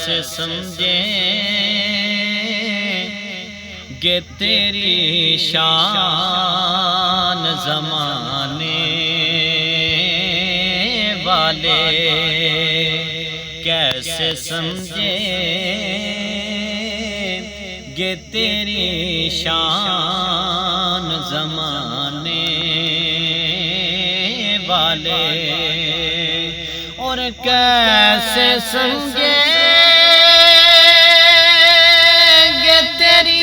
کیسے سمجھیں گے تیری شان زمانے والے، کیسے سمجھیں گے تیری شان زمانے والے، اور کیسے سمجھیں گے تیری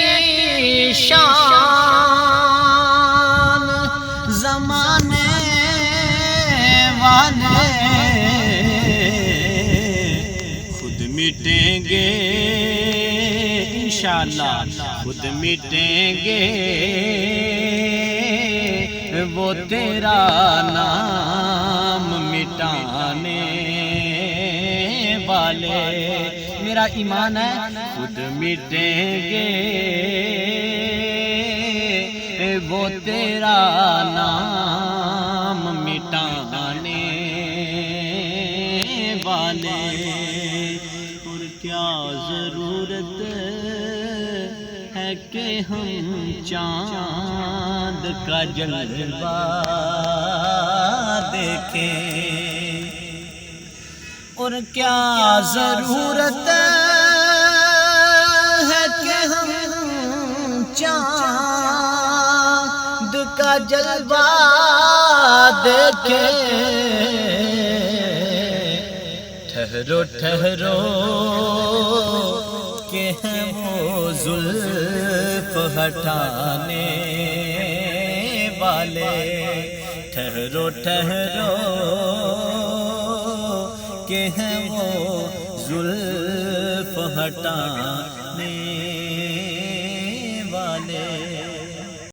شان زمانے والے، خود مٹیں گے انشاءاللہ، خود مٹیں گے وہ تیرا نام مٹانے والے، میرا ایمان ہے خود مٹیں گے وہ تیرا نام مٹانے والے، اور کیا ضرورت ہے کہ ہم چاند کا جلوہ دیکھیں، اور کیا ضرورت ہے کہ ہم چاند کا جلوہ دیکھیں، ٹھہرو ٹھہرو کہ ہیں وہ زلف ہٹانے والے، ٹھہرو ٹھہرو کہ ہیں وہ زلف ہٹانے والے۔